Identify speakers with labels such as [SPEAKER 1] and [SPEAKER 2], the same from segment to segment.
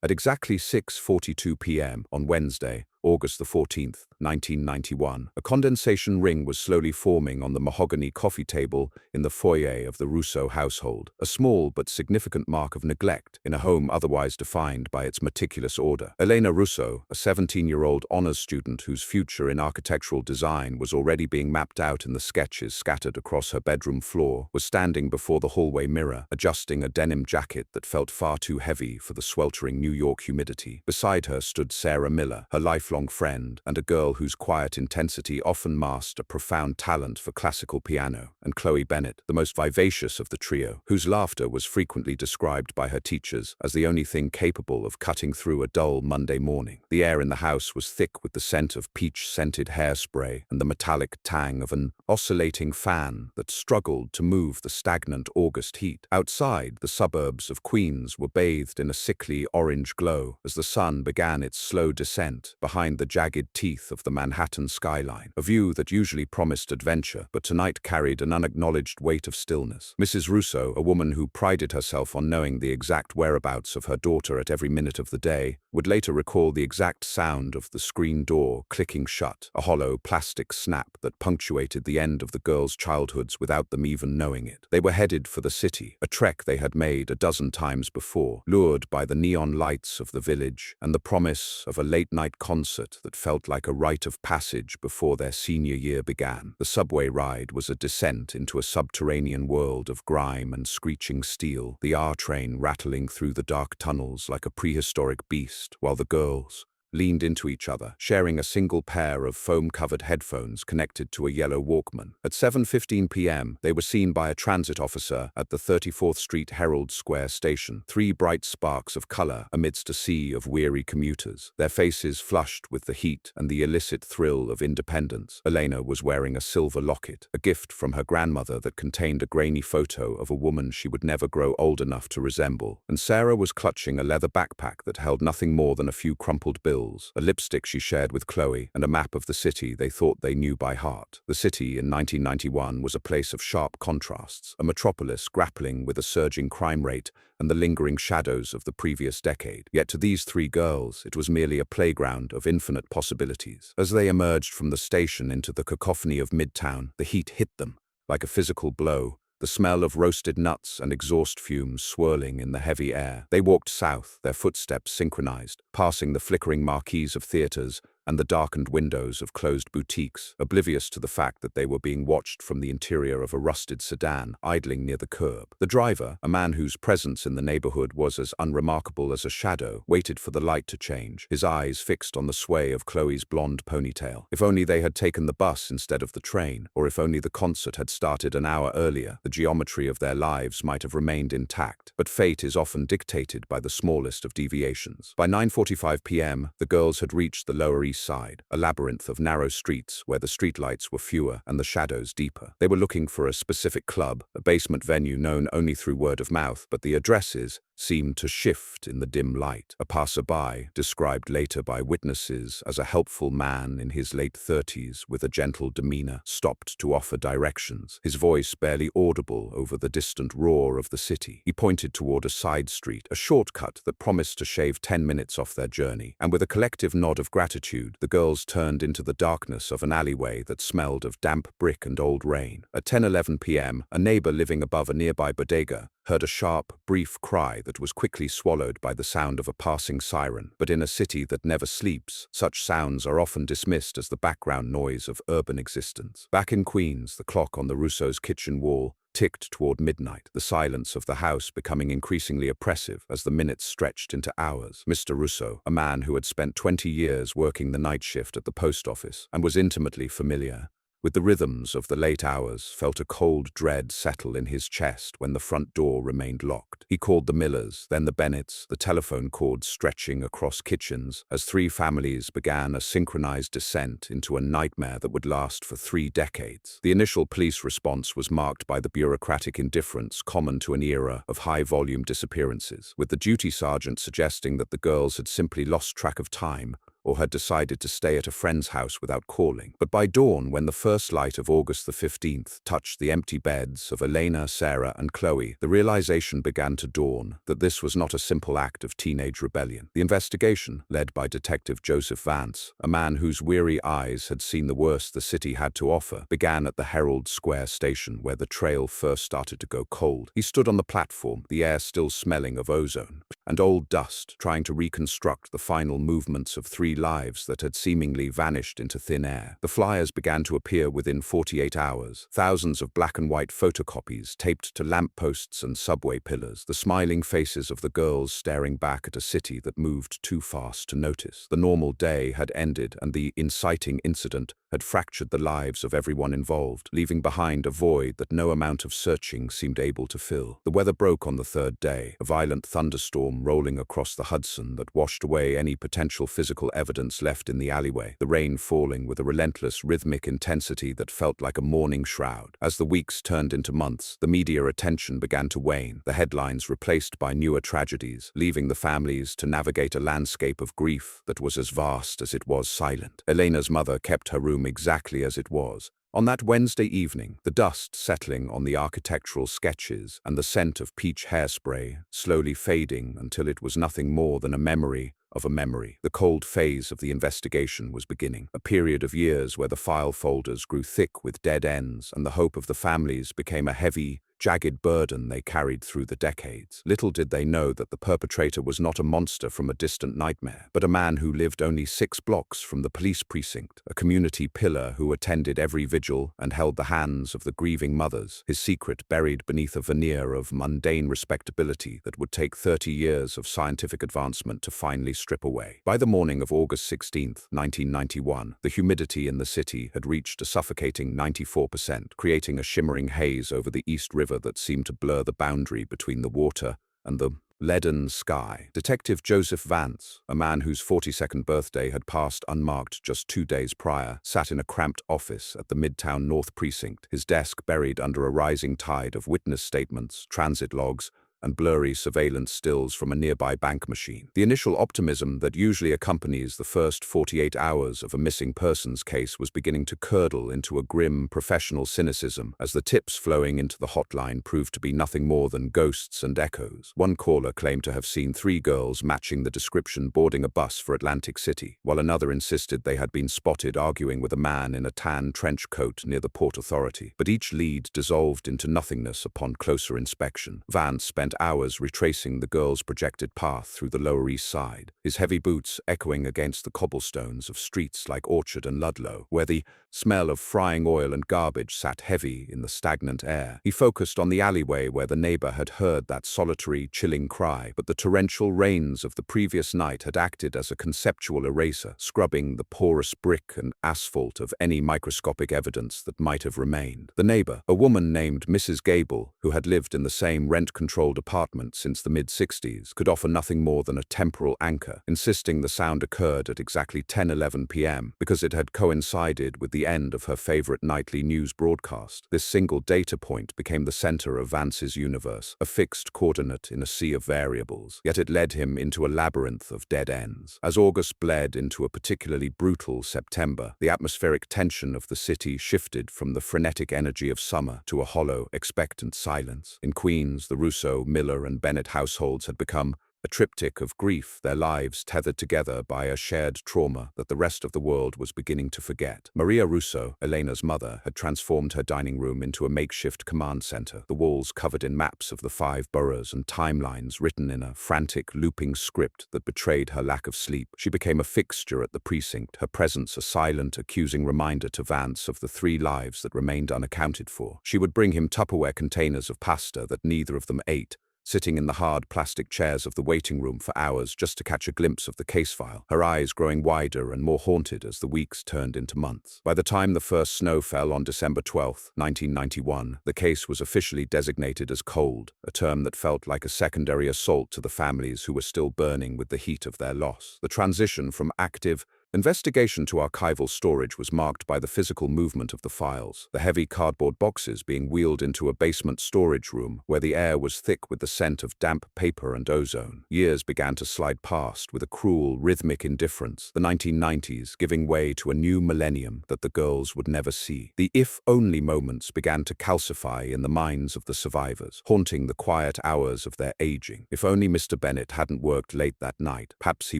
[SPEAKER 1] At exactly 6:42 p.m. on Wednesday, August the 14th, 1991, a condensation ring was slowly forming on the mahogany coffee table in the foyer of the Russo household, a small but significant mark of neglect in a home otherwise defined by its meticulous order. Elena Russo, a 17-year-old honors student whose future in architectural design was already being mapped out in the sketches scattered across her bedroom floor, was standing before the hallway mirror, adjusting a denim jacket that felt far too heavy for the sweltering New York humidity. Beside her stood Sarah Miller, her lifelong friend, and a girl whose quiet intensity often masked a profound talent for classical piano, and Chloe Bennett, the most vivacious of the trio, whose laughter was frequently described by her teachers as the only thing capable of cutting through a dull Monday morning. The air in the house was thick with the scent of peach-scented hairspray and the metallic tang of an oscillating fan that struggled to move the stagnant August heat. Outside, the suburbs of Queens were bathed in a sickly orange glow as the sun began its slow descent behind the jagged teeth of the Manhattan skyline, a view that usually promised adventure, but tonight carried an unacknowledged weight of stillness. Mrs. Russo, a woman who prided herself on knowing the exact whereabouts of her daughter at every minute of the day, would later recall the exact sound of the screen door clicking shut, a hollow plastic snap that punctuated the end of the girls' childhoods without them even knowing it. They were headed for the city, a trek they had made a dozen times before, lured by the neon lights of the village and the promise of a late-night concert that felt like a rite of passage before their senior year began. The subway ride was a descent into a subterranean world of grime and screeching steel, the R-train rattling through the dark tunnels like a prehistoric beast, while the girls leaned into each other, sharing a single pair of foam-covered headphones connected to a yellow Walkman. At 7:15 p.m., they were seen by a transit officer at the 34th Street Herald Square station, three bright sparks of color amidst a sea of weary commuters, their faces flushed with the heat and the illicit thrill of independence. Elena was wearing a silver locket, a gift from her grandmother that contained a grainy photo of a woman she would never grow old enough to resemble, and Sarah was clutching a leather backpack that held nothing more than a few crumpled bills, a lipstick she shared with Chloe, and a map of the city they thought they knew by heart. The city in 1991 was a place of sharp contrasts, a metropolis grappling with a surging crime rate and the lingering shadows of the previous decade. Yet to these three girls, it was merely a playground of infinite possibilities. As they emerged from the station into the cacophony of Midtown, the heat hit them like a physical blow, the smell of roasted nuts and exhaust fumes swirling in the heavy air. They walked south, their footsteps synchronized, passing the flickering marquees of theaters and the darkened windows of closed boutiques, oblivious to the fact that they were being watched from the interior of a rusted sedan idling near the curb. The driver, a man whose presence in the neighborhood was as unremarkable as a shadow, waited for the light to change, his eyes fixed on the sway of Chloe's blonde ponytail. If only they had taken the bus instead of the train, or if only the concert had started an hour earlier, the geometry of their lives might have remained intact. But fate is often dictated by the smallest of deviations. By 9:45 p.m., the girls had reached the Lower East Side, a labyrinth of narrow streets where the streetlights were fewer and the shadows deeper. They were looking for a specific club, a basement venue known only through word of mouth, but the addresses seemed to shift in the dim light. A passerby, described later by witnesses as a helpful man in his late 30s with a gentle demeanor, stopped to offer directions, his voice barely audible over the distant roar of the city. He pointed toward a side street, a shortcut that promised to shave 10 minutes off their journey, and with a collective nod of gratitude, the girls turned into the darkness of an alleyway that smelled of damp brick and old rain. At 10:11 p.m., a neighbor living above a nearby bodega heard a sharp, brief cry that was quickly swallowed by the sound of a passing siren. But in a city that never sleeps, such sounds are often dismissed as the background noise of urban existence. Back in Queens, the clock on the Russo's kitchen wall ticked toward midnight, the silence of the house becoming increasingly oppressive as the minutes stretched into hours. Mr. Russo, a man who had spent 20 years working the night shift at the post office and was intimately familiar with the rhythms of the late hours, felt a cold dread settle in his chest when the front door remained locked. He called the Millers, then the Bennetts, the telephone cords stretching across kitchens, as three families began a synchronized descent into a nightmare that would last for 3 decades. The initial police response was marked by the bureaucratic indifference common to an era of high-volume disappearances, with the duty sergeant suggesting that the girls had simply lost track of time or had decided to stay at a friend's house without calling. But by dawn, when the first light of August the 15th touched the empty beds of Elena, Sarah, and Chloe, the realization began to dawn that this was not a simple act of teenage rebellion. The investigation, led by Detective Joseph Vance, a man whose weary eyes had seen the worst the city had to offer, began at the Herald Square station where the trail first started to go cold. He stood on the platform, the air still smelling of ozone and old dust, trying to reconstruct the final movements of three lives that had seemingly vanished into thin air. The flyers began to appear within 48 hours, thousands of black and white photocopies taped to lampposts and subway pillars, the smiling faces of the girls staring back at a city that moved too fast to notice. The normal day had ended, and the inciting incident had fractured the lives of everyone involved, leaving behind a void that no amount of searching seemed able to fill. The weather broke on the third day, a violent thunderstorm rolling across the Hudson that washed away any potential physical evidence left in the alleyway, the rain falling with a relentless rhythmic intensity that felt like a mourning shroud. As the weeks turned into months, the media attention began to wane, the headlines replaced by newer tragedies, leaving the families to navigate a landscape of grief that was as vast as it was silent. Elena's mother kept her room exactly as it was. On that Wednesday evening, the dust settling on the architectural sketches and the scent of peach hairspray slowly fading until it was nothing more than a memory of a memory. The cold phase of the investigation was beginning, a period of years where the file folders grew thick with dead ends and the hope of the families became a heavy, jagged burden they carried through the decades. Little did they know that the perpetrator was not a monster from a distant nightmare, but a man who lived only 6 blocks from the police precinct, a community pillar who attended every vigil and held the hands of the grieving mothers, his secret buried beneath a veneer of mundane respectability that would take 30 years of scientific advancement to finally strip away. By the morning of August 16, 1991, the humidity in the city had reached a suffocating 94%, creating a shimmering haze over the East River that seemed to blur the boundary between the water and the leaden sky. Detective Joseph Vance, a man whose 42nd birthday had passed unmarked just 2 days prior, sat in a cramped office at the Midtown North Precinct, his desk buried under a rising tide of witness statements, transit logs, and blurry surveillance stills from a nearby bank machine. The initial optimism that usually accompanies the first 48 hours of a missing persons case was beginning to curdle into a grim professional cynicism as the tips flowing into the hotline proved to be nothing more than ghosts and echoes. One caller claimed to have seen 3 girls matching the description boarding a bus for Atlantic City, while another insisted they had been spotted arguing with a man in a tan trench coat near the Port Authority. But each lead dissolved into nothingness upon closer inspection. Vance spent hours retracing the girl's projected path through the Lower East Side, his heavy boots echoing against the cobblestones of streets like Orchard and Ludlow, where the smell of frying oil and garbage sat heavy in the stagnant air. He focused on the alleyway where the neighbor had heard that solitary, chilling cry, but the torrential rains of the previous night had acted as a conceptual eraser, scrubbing the porous brick and asphalt of any microscopic evidence that might have remained. The neighbor, a woman named Mrs. Gable, who had lived in the same rent-controlled apartment since the mid-60s, could offer nothing more than a temporal anchor, insisting the sound occurred at exactly 10:11 p.m. because it had coincided with the end of her favorite nightly news broadcast. This single data point became the center of Vance's universe, a fixed coordinate in a sea of variables, yet it led him into a labyrinth of dead ends. As August bled into a particularly brutal September, the atmospheric tension of the city shifted from the frenetic energy of summer to a hollow, expectant silence. In Queens, the Russo, Miller, and Bennett households had become a triptych of grief, their lives tethered together by a shared trauma that the rest of the world was beginning to forget. Maria Russo, Elena's mother, had transformed her dining room into a makeshift command center, the walls covered in maps of the 5 boroughs and timelines written in a frantic, looping script that betrayed her lack of sleep. She became a fixture at the precinct, her presence a silent, accusing reminder to Vance of the 3 lives that remained unaccounted for. She would bring him Tupperware containers of pasta that neither of them ate, sitting in the hard plastic chairs of the waiting room for hours just to catch a glimpse of the case file, her eyes growing wider and more haunted as the weeks turned into months. By the time the first snow fell on December 12, 1991, the case was officially designated as cold, a term that felt like a secondary assault to the families who were still burning with the heat of their loss. The transition from active Investigation to archival storage was marked by the physical movement of the files, the heavy cardboard boxes being wheeled into a basement storage room where the air was thick with the scent of damp paper and ozone. Years began to slide past with a cruel, rhythmic indifference, the 1990s giving way to a new millennium that the girls would never see. The if-only moments began to calcify in the minds of the survivors, haunting the quiet hours of their aging. If only Mr. Bennett hadn't worked late that night, perhaps he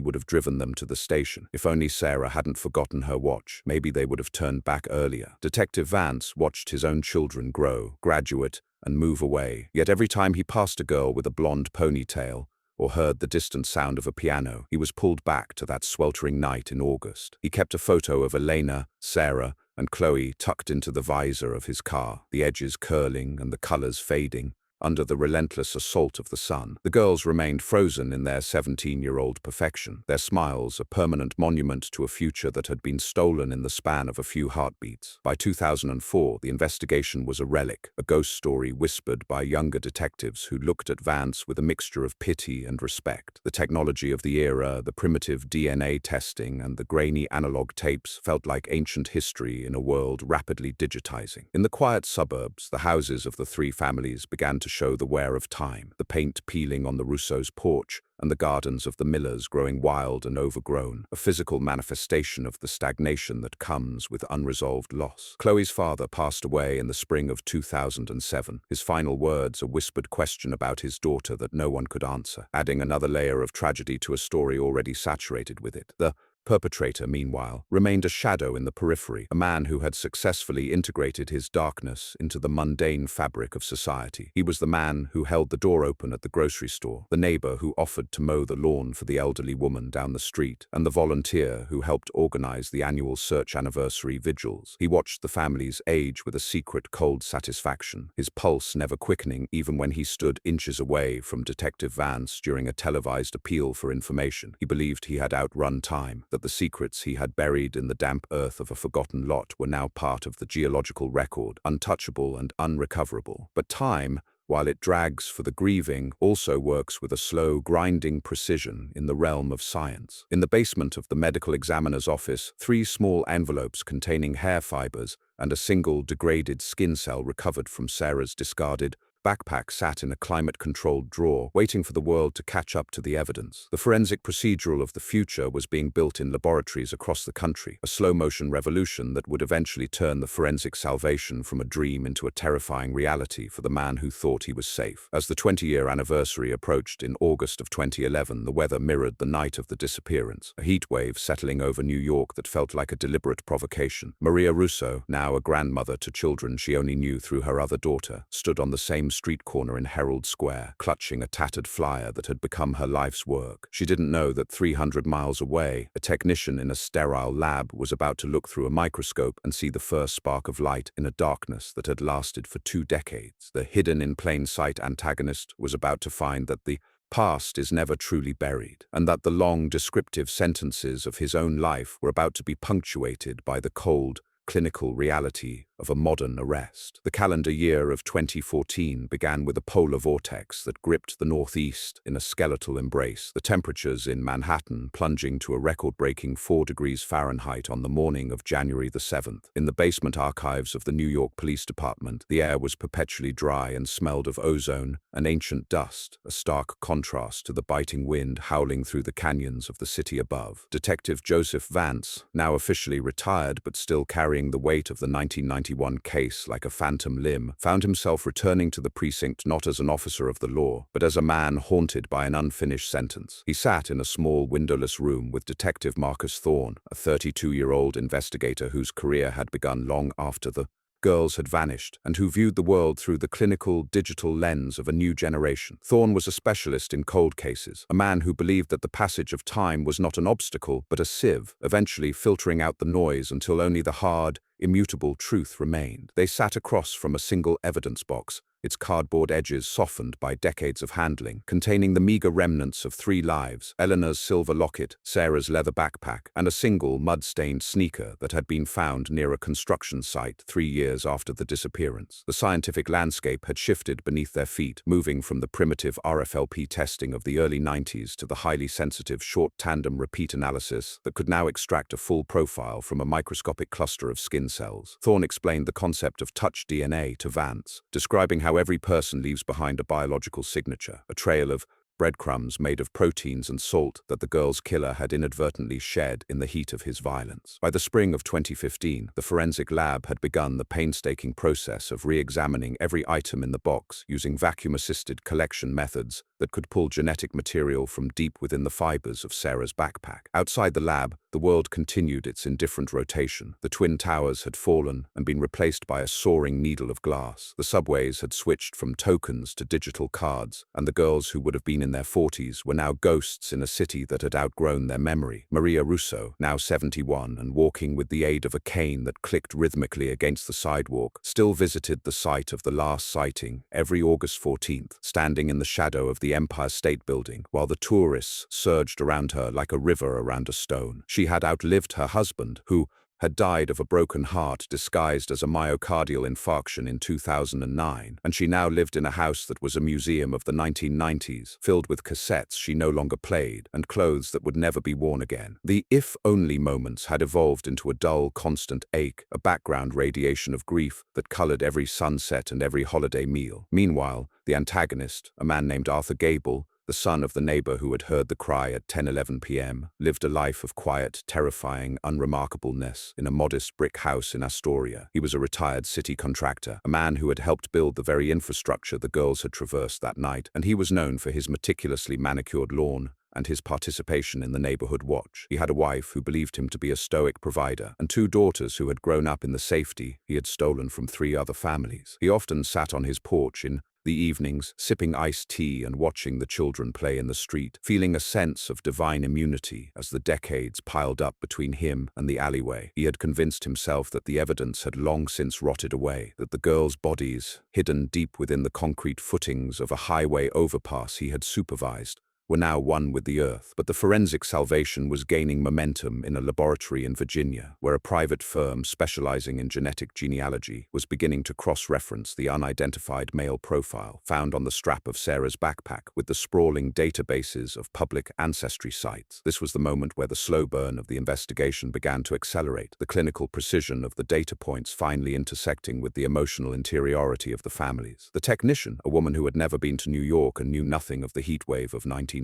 [SPEAKER 1] would have driven them to the station. If only Sarah hadn't forgotten her watch, maybe they would have turned back earlier. Detective Vance watched his own children grow, graduate, and move away. Yet every time he passed a girl with a blonde ponytail, or heard the distant sound of a piano, he was pulled back to that sweltering night in August. He kept a photo of Elena, Sarah, and Chloe tucked into the visor of his car, the edges curling and the colors fading under the relentless assault of the sun. The girls remained frozen in their 17-year-old perfection, their smiles a permanent monument to a future that had been stolen in the span of a few heartbeats. By 2004, the investigation was a relic, a ghost story whispered by younger detectives who looked at Vance with a mixture of pity and respect. The technology of the era, the primitive DNA testing, and the grainy analog tapes felt like ancient history in a world rapidly digitizing. In the quiet suburbs, the houses of the three families began to show the wear of time, the paint peeling on the Russo's porch, and the gardens of the Millers growing wild and overgrown, a physical manifestation of the stagnation that comes with unresolved loss. Chloe's father passed away in the spring of 2007, his final words a whispered question about his daughter that no one could answer, adding another layer of tragedy to a story already saturated with it. The perpetrator, meanwhile, remained a shadow in the periphery, a man who had successfully integrated his darkness into the mundane fabric of society. He was the man who held the door open at the grocery store, the neighbor who offered to mow the lawn for the elderly woman down the street, and the volunteer who helped organize the annual search anniversary vigils. He watched the families age with a secret cold satisfaction, his pulse never quickening even when he stood inches away from Detective Vance during a televised appeal for information. He believed he had outrun time, that the secrets he had buried in the damp earth of a forgotten lot were now part of the geological record, untouchable and unrecoverable. But time, while it drags for the grieving, also works with a slow, grinding precision in the realm of science. In the basement of the medical examiner's office, 3 small envelopes containing hair fibers and a single degraded skin cell recovered from Sarah's discarded backpack sat in a climate-controlled drawer, waiting for the world to catch up to the evidence. The forensic procedural of the future was being built in laboratories across the country, a slow-motion revolution that would eventually turn the forensic salvation from a dream into a terrifying reality for the man who thought he was safe. As the 20-year anniversary approached in August of 2011, the weather mirrored the night of the disappearance, a heat wave settling over New York that felt like a deliberate provocation. Maria Russo, now a grandmother to children she only knew through her other daughter, stood on the same street corner in Herald Square, clutching a tattered flyer that had become her life's work. She didn't know that 300 miles away, a technician in a sterile lab was about to look through a microscope and see the first spark of light in a darkness that had lasted for 2 decades. The hidden in plain sight antagonist was about to find that the past is never truly buried, and that the long descriptive sentences of his own life were about to be punctuated by the cold, clinical reality of a modern arrest. The calendar year of 2014 began with a polar vortex that gripped the Northeast in a skeletal embrace, the temperatures in Manhattan plunging to a record-breaking 4 degrees Fahrenheit on the morning of January the 7th. In the basement archives of the New York Police Department, the air was perpetually dry and smelled of ozone and ancient dust, a stark contrast to the biting wind howling through the canyons of the city above. Detective Joseph Vance, now officially retired but still carrying the weight of the 1991 case like a phantom limb, found himself returning to the precinct not as an officer of the law, but as a man haunted by an unfinished sentence. He sat in a small windowless room with Detective Marcus Thorne, a 32-year-old investigator whose career had begun long after the girls had vanished, and who viewed the world through the clinical, digital lens of a new generation. Thorne was a specialist in cold cases, a man who believed that the passage of time was not an obstacle, but a sieve, eventually filtering out the noise until only the hard, immutable truth remained. They sat across from a single evidence box, its cardboard edges softened by decades of handling, containing the meager remnants of 3 lives: Eleanor's silver locket, Sarah's leather backpack, and a single mud-stained sneaker that had been found near a construction site 3 years after the disappearance. The scientific landscape had shifted beneath their feet, moving from the primitive RFLP testing of the early 90s to the highly sensitive short tandem repeat analysis that could now extract a full profile from a microscopic cluster of skin cells. Thorne explained the concept of touch DNA to Vance, describing how every person leaves behind a biological signature, a trail of breadcrumbs made of proteins and salt that the girl's killer had inadvertently shed in the heat of his violence. By the spring of 2015, the forensic lab had begun the painstaking process of re-examining every item in the box using vacuum-assisted collection methods that could pull genetic material from deep within the fibers of Sarah's backpack. Outside the lab, the world continued its indifferent rotation. The Twin Towers had fallen and been replaced by a soaring needle of glass. The subways had switched from tokens to digital cards, and the girls who would have been in their 40s were now ghosts in a city that had outgrown their memory. Maria Russo, now 71 and walking with the aid of a cane that clicked rhythmically against the sidewalk, still visited the site of the last sighting every August 14th, standing in the shadow of the Empire State Building, while the tourists surged around her like a river around a stone. She had outlived her husband, who had died of a broken heart disguised as a myocardial infarction in 2009, and she now lived in a house that was a museum of the 1990s, filled with cassettes she no longer played and clothes that would never be worn again. The if-only moments had evolved into a dull, constant ache, a background radiation of grief that colored every sunset and every holiday meal. Meanwhile, the antagonist, a man named Arthur Gable, the son of the neighbor who had heard the cry at 10:11 p.m., lived a life of quiet, terrifying unremarkableness in a modest brick house in Astoria. He was a retired city contractor, a man who had helped build the very infrastructure the girls had traversed that night, and he was known for his meticulously manicured lawn and his participation in the neighborhood watch. He had a wife who believed him to be a stoic provider, and 2 daughters who had grown up in the safety he had stolen from 3 other families. He often sat on his porch in the evenings, sipping iced tea and watching the children play in the street, feeling a sense of divine immunity as the decades piled up between him and the alleyway. He had convinced himself that the evidence had long since rotted away, that the girls' bodies, hidden deep within the concrete footings of a highway overpass he had supervised, were now one with the earth. But the forensic salvation was gaining momentum in a laboratory in Virginia, where a private firm specializing in genetic genealogy was beginning to cross-reference the unidentified male profile found on the strap of Sarah's backpack with the sprawling databases of public ancestry sites. This was the moment where the slow burn of the investigation began to accelerate, the clinical precision of the data points finally intersecting with the emotional interiority of the families. The technician, a woman who had never been to New York and knew nothing of the heatwave of 1991,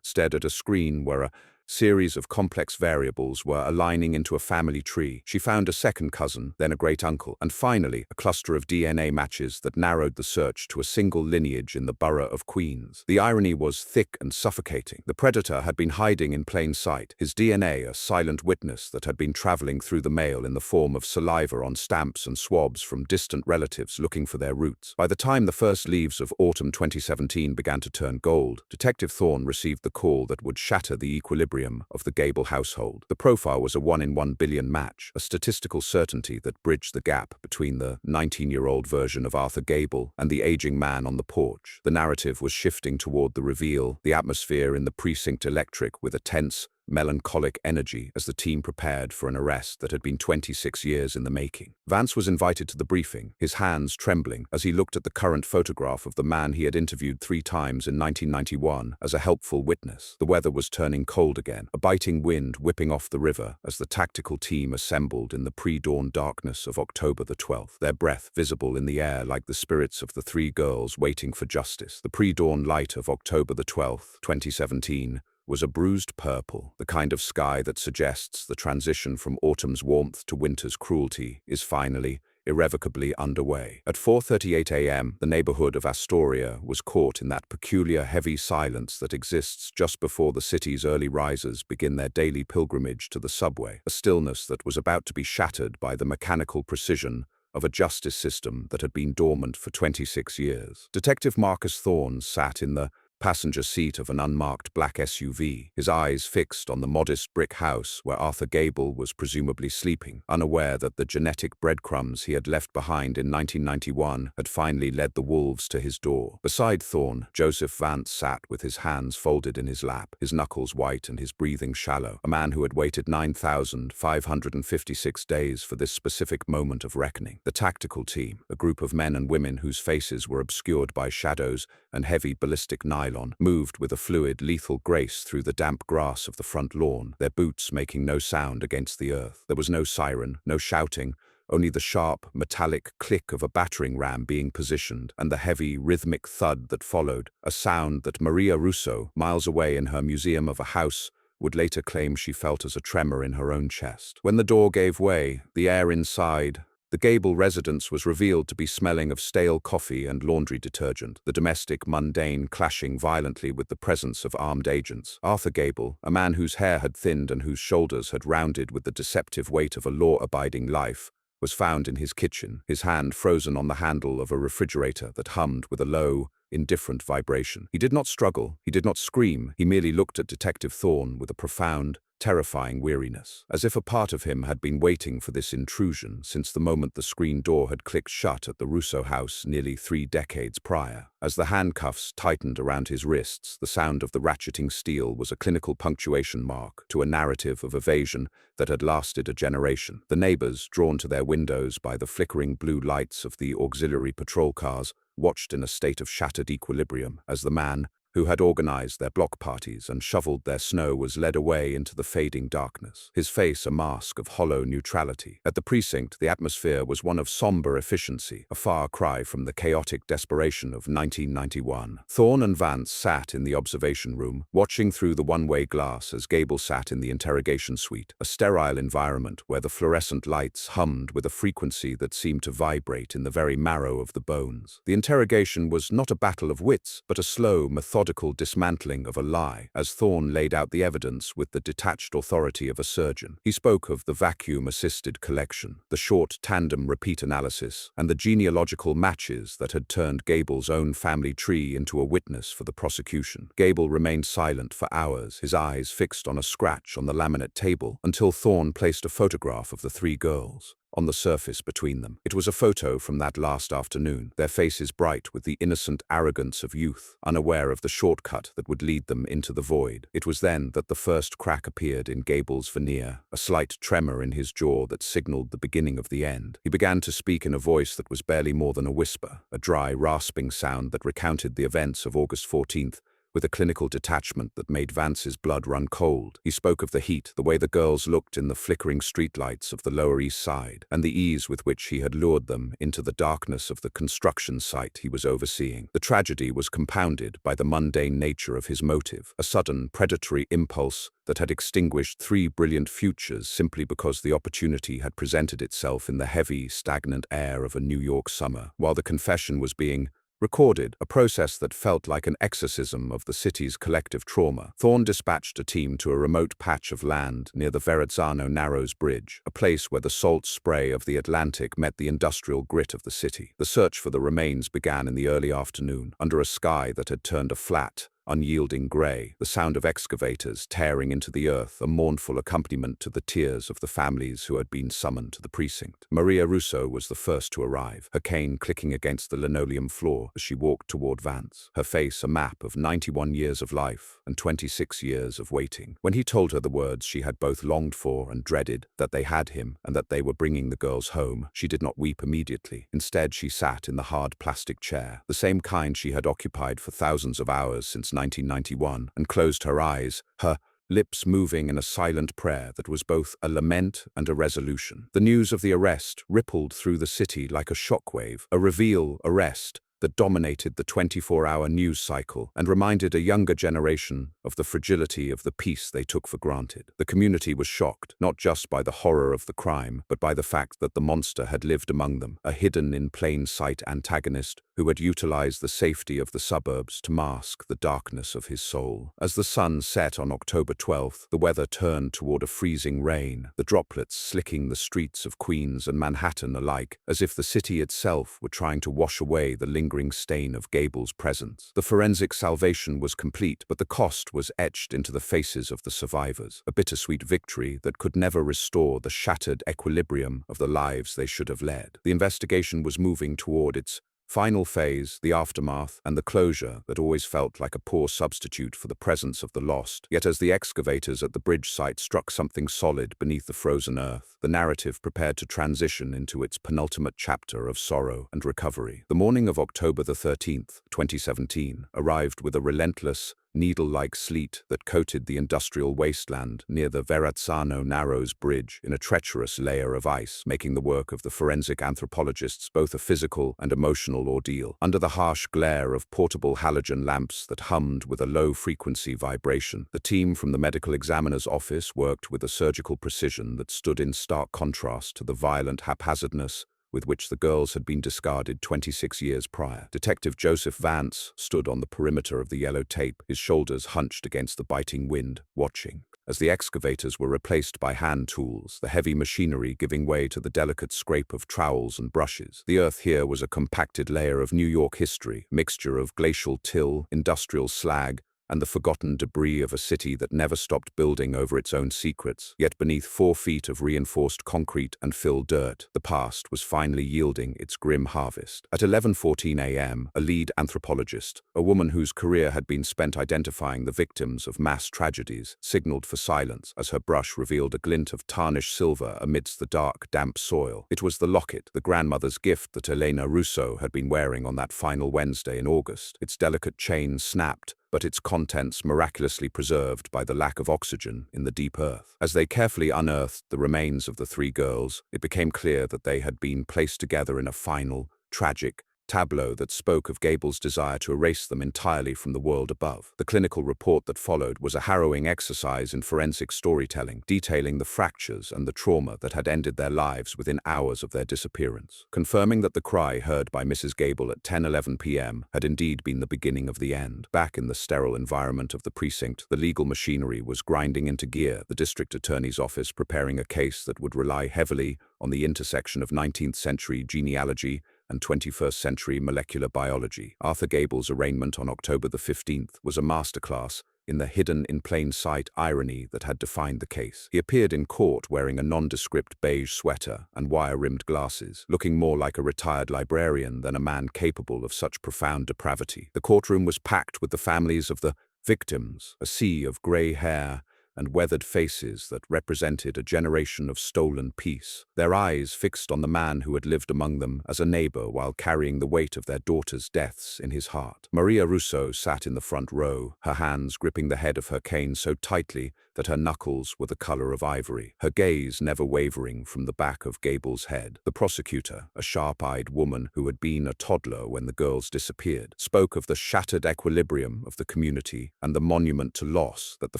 [SPEAKER 1] stared at a screen where a series of complex variables were aligning into a family tree. She found a second cousin, then a great-uncle, and finally a cluster of DNA matches that narrowed the search to a single lineage in the borough of Queens. The irony was thick and suffocating. The predator had been hiding in plain sight, his DNA a silent witness that had been traveling through the mail in the form of saliva on stamps and swabs from distant relatives looking for their roots. By the time the first leaves of autumn 2017 began to turn gold, Detective Thorne received the call that would shatter the equilibrium of the Gable household. The profile was a 1 in 1 billion match, a statistical certainty that bridged the gap between the 19-year-old version of Arthur Gable and the aging man on the porch. The narrative was shifting toward the reveal, the atmosphere in the precinct electric with a tense, melancholic energy as the team prepared for an arrest that had been 26 years in the making. Vance was invited to the briefing, his hands trembling as he looked at the current photograph of the man he had interviewed 3 times in 1991 as a helpful witness. The weather was turning cold again, a biting wind whipping off the river as the tactical team assembled in the pre-dawn darkness of October the 12th, their breath visible in the air like the spirits of the 3 girls waiting for justice. The pre-dawn light of October the 12th, 2017, was a bruised purple, the kind of sky that suggests the transition from autumn's warmth to winter's cruelty is finally, irrevocably underway. At 4:38 a.m., the neighborhood of Astoria was caught in that peculiar heavy silence that exists just before the city's early risers begin their daily pilgrimage to the subway, a stillness that was about to be shattered by the mechanical precision of a justice system that had been dormant for 26 years. Detective Marcus Thorne sat in the passenger seat of an unmarked black SUV, his eyes fixed on the modest brick house where Arthur Gable was presumably sleeping, unaware that the genetic breadcrumbs he had left behind in 1991 had finally led the wolves to his door. Beside Thorne, Joseph Vance sat with his hands folded in his lap, his knuckles white and his breathing shallow, a man who had waited 9,556 days for this specific moment of reckoning. The tactical team, a group of men and women whose faces were obscured by shadows and heavy ballistic nylon, moved with a fluid, lethal grace through the damp grass of the front lawn, their boots making no sound against the earth. There was no siren, no shouting, only the sharp, metallic click of a battering ram being positioned, and the heavy, rhythmic thud that followed, a sound that Maria Russo, miles away in her museum of a house, would later claim she felt as a tremor in her own chest. When the door gave way, the air inside the Gable residence was revealed to be smelling of stale coffee and laundry detergent, the domestic mundane clashing violently with the presence of armed agents. Arthur Gable, a man whose hair had thinned and whose shoulders had rounded with the deceptive weight of a law-abiding life, was found in his kitchen, his hand frozen on the handle of a refrigerator that hummed with a low, indifferent vibration. He did not struggle, he did not scream, he merely looked at Detective Thorne with a profound, terrifying weariness, as if a part of him had been waiting for this intrusion since the moment the screen door had clicked shut at the Russo house nearly 3 decades prior. As the handcuffs tightened around his wrists, the sound of the ratcheting steel was a clinical punctuation mark to a narrative of evasion that had lasted a generation. The neighbors, drawn to their windows by the flickering blue lights of the auxiliary patrol cars, watched in a state of shattered equilibrium as the man who had organized their block parties and shoveled their snow was led away into the fading darkness, his face a mask of hollow neutrality. At the precinct, the atmosphere was one of somber efficiency, a far cry from the chaotic desperation of 1991. Thorne and Vance sat in the observation room, watching through the one-way glass as Gable sat in the interrogation suite, a sterile environment where the fluorescent lights hummed with a frequency that seemed to vibrate in the very marrow of the bones. The interrogation was not a battle of wits, but a slow, methodical dismantling of a lie, as Thorne laid out the evidence with the detached authority of a surgeon. He spoke of the vacuum-assisted collection, the short tandem repeat analysis, and the genealogical matches that had turned Gable's own family tree into a witness for the prosecution. Gable remained silent for hours, his eyes fixed on a scratch on the laminate table, until Thorne placed a photograph of the 3 girls on the surface between them. It was a photo from that last afternoon, their faces bright with the innocent arrogance of youth, unaware of the shortcut that would lead them into the void. It was then that the first crack appeared in Gable's veneer, a slight tremor in his jaw that signaled the beginning of the end. He began to speak in a voice that was barely more than a whisper, a dry, rasping sound that recounted the events of August 14th, with a clinical detachment that made Vance's blood run cold. He spoke of the heat, the way the girls looked in the flickering streetlights of the Lower East Side, and the ease with which he had lured them into the darkness of the construction site he was overseeing. The tragedy was compounded by the mundane nature of his motive, a sudden predatory impulse that had extinguished 3 brilliant futures simply because the opportunity had presented itself in the heavy, stagnant air of a New York summer. While the confession was being recorded, a process that felt like an exorcism of the city's collective trauma, Thorne dispatched a team to a remote patch of land near the Verrazzano Narrows Bridge, a place where the salt spray of the Atlantic met the industrial grit of the city. The search for the remains began in the early afternoon, under a sky that had turned a flat, unyielding grey, the sound of excavators tearing into the earth a mournful accompaniment to the tears of the families who had been summoned to the precinct. Maria Russo was the first to arrive, her cane clicking against the linoleum floor as she walked toward Vance, her face a map of 91 years of life and 26 years of waiting. When he told her the words she had both longed for and dreaded, that they had him and that they were bringing the girls home, she did not weep immediately. Instead, she sat in the hard plastic chair, the same kind she had occupied for thousands of hours since 1991, and closed her eyes, her lips moving in a silent prayer that was both a lament and a resolution. The news of the arrest rippled through the city like a shockwave, a reveal arrest that dominated the 24-hour news cycle and reminded a younger generation of the fragility of the peace they took for granted. The community was shocked, not just by the horror of the crime, but by the fact that the monster had lived among them, a hidden in plain sight antagonist who had utilized the safety of the suburbs to mask the darkness of his soul. As the sun set on October 12th, the weather turned toward a freezing rain, the droplets slicking the streets of Queens and Manhattan alike, as if the city itself were trying to wash away the lingering stain of Gable's presence. The forensic salvation was complete, but the cost was etched into the faces of the survivors, a bittersweet victory that could never restore the shattered equilibrium of the lives they should have led. The investigation was moving toward its final phase, the aftermath, and the closure that always felt like a poor substitute for the presence of the lost. Yet as the excavators at the bridge site struck something solid beneath the frozen earth, the narrative prepared to transition into its penultimate chapter of sorrow and recovery. The morning of October the 13th, 2017, arrived with a relentless, needle-like sleet that coated the industrial wasteland near the Verrazzano Narrows Bridge in a treacherous layer of ice, making the work of the forensic anthropologists both a physical and emotional ordeal. Under the harsh glare of portable halogen lamps that hummed with a low-frequency vibration, the team from the medical examiner's office worked with a surgical precision that stood in stark contrast to the violent haphazardness with which the girls had been discarded 26 years prior. Detective Joseph Vance stood on the perimeter of the yellow tape, his shoulders hunched against the biting wind, watching. As the excavators were replaced by hand tools, the heavy machinery giving way to the delicate scrape of trowels and brushes. The earth here was a compacted layer of New York history, mixture of glacial till, industrial slag, and the forgotten debris of a city that never stopped building over its own secrets. Yet beneath 4 feet of reinforced concrete and filled dirt, the past was finally yielding its grim harvest. At 11:14 a.m., a lead anthropologist, a woman whose career had been spent identifying the victims of mass tragedies, signaled for silence as her brush revealed a glint of tarnished silver amidst the dark, damp soil. It was the locket, the grandmother's gift that Elena Russo had been wearing on that final Wednesday in August. Its delicate chain snapped, but its contents miraculously preserved by the lack of oxygen in the deep earth. As they carefully unearthed the remains of the 3 girls, it became clear that they had been placed together in a final, tragic tableau that spoke of Gable's desire to erase them entirely from the world above. The clinical report that followed was a harrowing exercise in forensic storytelling, detailing the fractures and the trauma that had ended their lives within hours of their disappearance, confirming that the cry heard by Mrs. Gable at 10:11 p.m. had indeed been the beginning of the end. Back in the sterile environment of the precinct, the legal machinery was grinding into gear, the district attorney's office preparing a case that would rely heavily on the intersection of 19th century genealogy and 21st century molecular biology. Arthur Gable's arraignment on October the 15th was a masterclass in the hidden in plain sight irony that had defined the case. He appeared in court wearing a nondescript beige sweater and wire-rimmed glasses, looking more like a retired librarian than a man capable of such profound depravity. The courtroom was packed with the families of the victims, a sea of grey hair and weathered faces that represented a generation of stolen peace, their eyes fixed on the man who had lived among them as a neighbor while carrying the weight of their daughter's deaths in his heart. Maria Russo sat in the front row, her hands gripping the head of her cane so tightly that her knuckles were the color of ivory, her gaze never wavering from the back of Gable's head. The prosecutor, a sharp-eyed woman who had been a toddler when the girls disappeared, spoke of the shattered equilibrium of the community and the monument to loss that the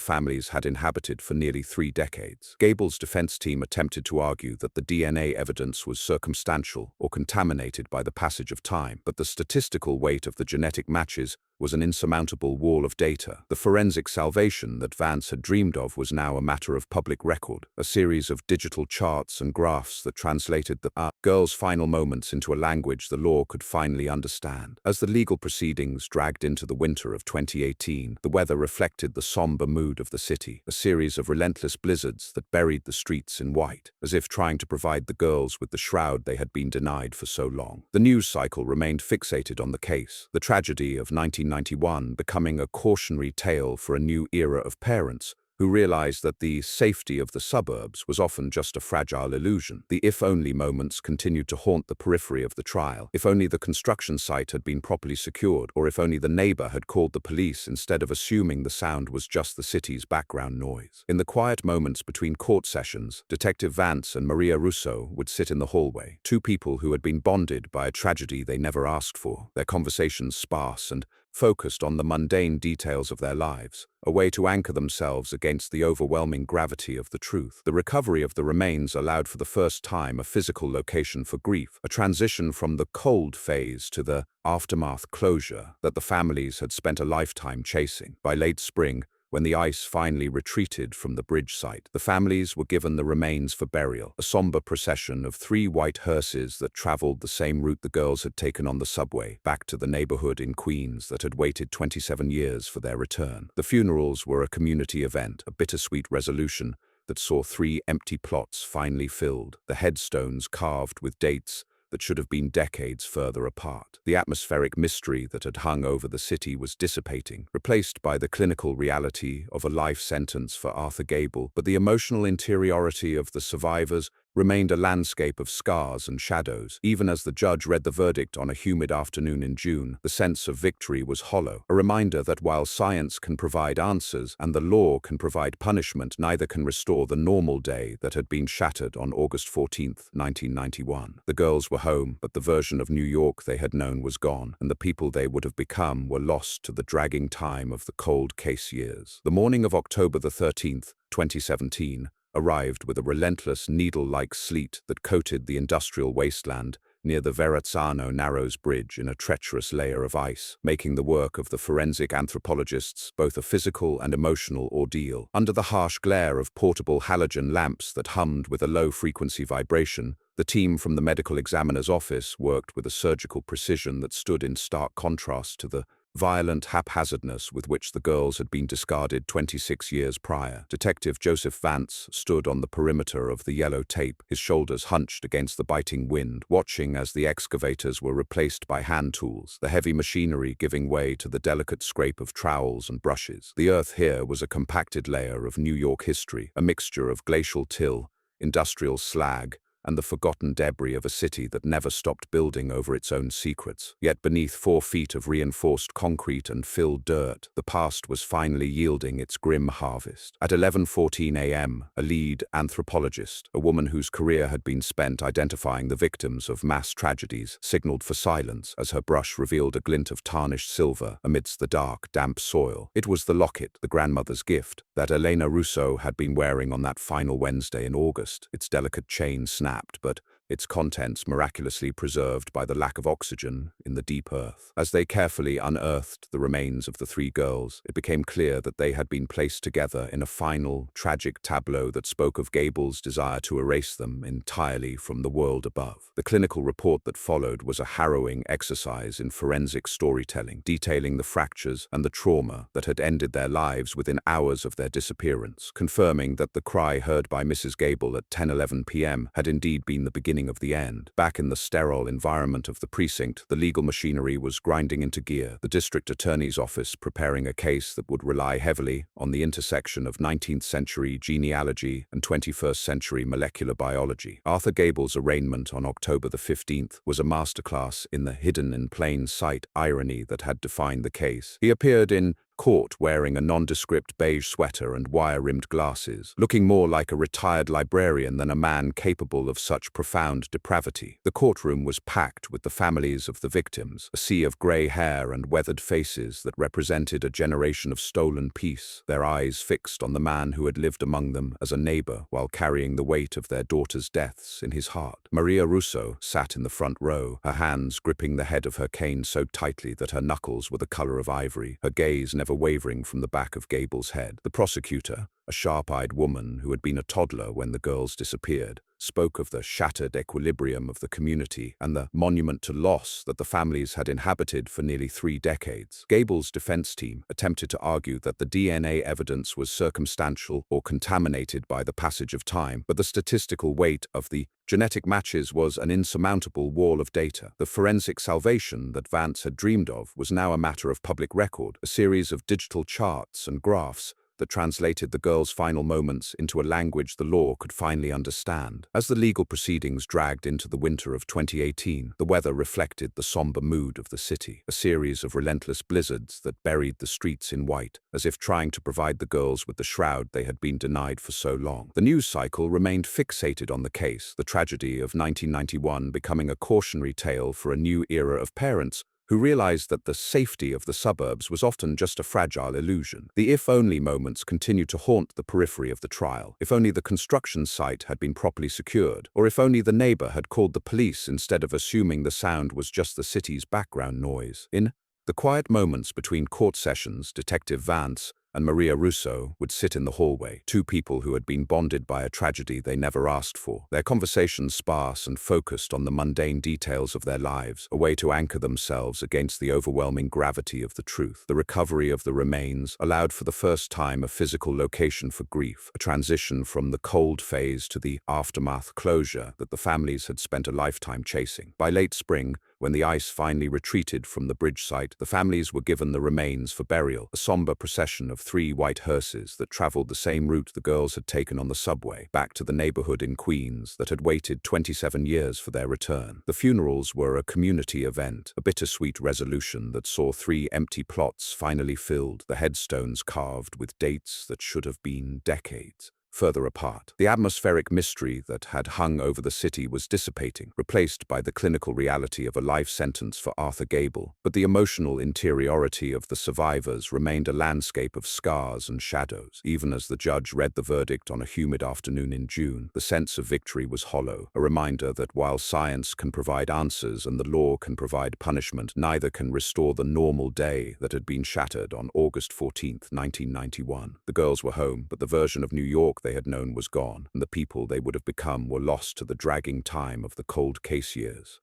[SPEAKER 1] families had inhabited for nearly 3 decades. Gable's defense team attempted to argue that the DNA evidence was circumstantial or contaminated by the passage of time, but the statistical weight of the genetic matches was an insurmountable wall of data. The forensic salvation that Vance had dreamed of was now a matter of public record, a series of digital charts and graphs that translated the girls' final moments into a language the law could finally understand. As the legal proceedings dragged into the winter of 2018, the weather reflected the somber mood of the city, a series of relentless blizzards that buried the streets in white, as if trying to provide the girls with the shroud they had been denied for so long. The news cycle remained fixated on the case, the tragedy of 1991 becoming a cautionary tale for a new era of parents who realized that the safety of the suburbs was often just a fragile illusion. The if-only moments continued to haunt the periphery of the trial. If only the construction site had been properly secured, or if only the neighbor had called the police instead of assuming the sound was just the city's background noise. In the quiet moments between court sessions, Detective Vance and Maria Russo would sit in the hallway, 2 people who had been bonded by a tragedy they never asked for, their conversations sparse and focused on the mundane details of their lives, a way to anchor themselves against the overwhelming gravity of the truth. The recovery of the remains allowed for the first time a physical location for grief, a transition from the cold phase to the aftermath closure that the families had spent a lifetime chasing. By late spring, when the ice finally retreated from the bridge site, the families were given the remains for burial, a somber procession of 3 white hearses that traveled the same route the girls had taken on the subway, back to the neighborhood in Queens that had waited 27 years for their return. The funerals were a community event, a bittersweet resolution that saw 3 empty plots finally filled, the headstones carved with dates that should have been decades further apart. The atmospheric mystery that had hung over the city was dissipating, replaced by the clinical reality of a life sentence for Arthur Gable, but the emotional interiority of the survivors remained a landscape of scars and shadows. Even as the judge read the verdict on a humid afternoon in June, the sense of victory was hollow, a reminder that while science can provide answers and the law can provide punishment, neither can restore the normal day that had been shattered on August 14, 1991. The girls were home, but the version of New York they had known was gone, and the people they would have become were lost to the dragging time of the cold case years. The morning of October the 13th, 2017, arrived with a relentless needle-like sleet that coated the industrial wasteland near the Verrazzano Narrows Bridge in a treacherous layer of ice, making the work of the forensic anthropologists both a physical and emotional ordeal. Under the harsh glare of portable halogen lamps that hummed with a low-frequency vibration, the team from the medical examiner's office worked with a surgical precision that stood in stark contrast to the violent haphazardness with which the girls had been discarded 26 years prior. Detective Joseph Vance stood on the perimeter of the yellow tape, his shoulders hunched against the biting wind, watching as the excavators were replaced by hand tools, the heavy machinery giving way to the delicate scrape of trowels and brushes. The earth here was a compacted layer of New York history, a mixture of glacial till, industrial slag, and the forgotten debris of a city that never stopped building over its own secrets. Yet beneath 4 feet of reinforced concrete and filled dirt, the past was finally yielding its grim harvest. At 11:14 a.m., a lead anthropologist, a woman whose career had been spent identifying the victims of mass tragedies, signaled for silence as her brush revealed a glint of tarnished silver amidst the dark, damp soil. It was the locket, the grandmother's gift, that Elena Russo had been wearing on that final Wednesday in August. Its delicate chain snapped, but its contents miraculously preserved by the lack of oxygen in the deep earth. As they carefully unearthed the remains of the 3 girls, it became clear that they had been placed together in a final, tragic tableau that spoke of Gable's desire to erase them entirely from the world above. The clinical report that followed was a harrowing exercise in forensic storytelling, detailing the fractures and the trauma that had ended their lives within hours of their disappearance, confirming that the cry heard by Mrs. Gable at 10:11 p.m. had indeed been the beginning of the end. Back in the sterile environment of the precinct, the legal machinery was grinding into gear, the district attorney's office preparing a case that would rely heavily on the intersection of 19th century genealogy and 21st century molecular biology. Arthur Gable's arraignment on October the 15th was a masterclass in the hidden in plain sight irony that had defined the case. He appeared in court wearing a nondescript beige sweater and wire-rimmed glasses, looking more like a retired librarian than a man capable of such profound depravity. The courtroom was packed with the families of the victims, a sea of grey hair and weathered faces that represented a generation of stolen peace, their eyes fixed on the man who had lived among them as a neighbor while carrying the weight of their daughter's deaths in his heart. Maria Russo sat in the front row, her hands gripping the head of her cane so tightly that her knuckles were the color of ivory, her gaze never wavering from the back of Gable's head. The prosecutor, a sharp-eyed woman who had been a toddler when the girls disappeared, spoke of the shattered equilibrium of the community and the monument to loss that the families had inhabited for nearly 3 decades. Gable's defense team attempted to argue that the DNA evidence was circumstantial or contaminated by the passage of time, but the statistical weight of the genetic matches was an insurmountable wall of data. The forensic salvation that Vance had dreamed of was now a matter of public record, a series of digital charts and graphs that translated the girls' final moments into a language the law could finally understand. As the legal proceedings dragged into the winter of 2018, the weather reflected the somber mood of the city, a series of relentless blizzards that buried the streets in white, as if trying to provide the girls with the shroud they had been denied for so long. The news cycle remained fixated on the case, the tragedy of 1991 becoming a cautionary tale for a new era of parents who realized that the safety of the suburbs was often just a fragile illusion. The if-only moments continued to haunt the periphery of the trial. If only the construction site had been properly secured, or if only the neighbor had called the police instead of assuming the sound was just the city's background noise. In the quiet moments between court sessions, Detective Vance and Maria Russo would sit in the hallway, two people who had been bonded by a tragedy they never asked for, their conversations sparse and focused on the mundane details of their lives, a way to anchor themselves against the overwhelming gravity of the truth. The recovery of the remains allowed for the first time a physical location for grief, a transition from the cold phase to the aftermath closure that the families had spent a lifetime chasing. By late spring, when the ice finally retreated from the bridge site, the families were given the remains for burial, a somber procession of 3 white hearses that traveled the same route the girls had taken on the subway, back to the neighborhood in Queens that had waited 27 years for their return. The funerals were a community event, a bittersweet resolution that saw 3 empty plots finally filled, the headstones carved with dates that should have been decades further apart. The atmospheric mystery that had hung over the city was dissipating, replaced by the clinical reality of a life sentence for Arthur Gable. But the emotional interiority of the survivors remained a landscape of scars and shadows. Even as the judge read the verdict on a humid afternoon in June, the sense of victory was hollow, a reminder that while science can provide answers and the law can provide punishment, neither can restore the normal day that had been shattered on August 14, 1991. The girls were home, but the version of New York they had known was gone, and the people they would have become were lost to the dragging time of the cold case years.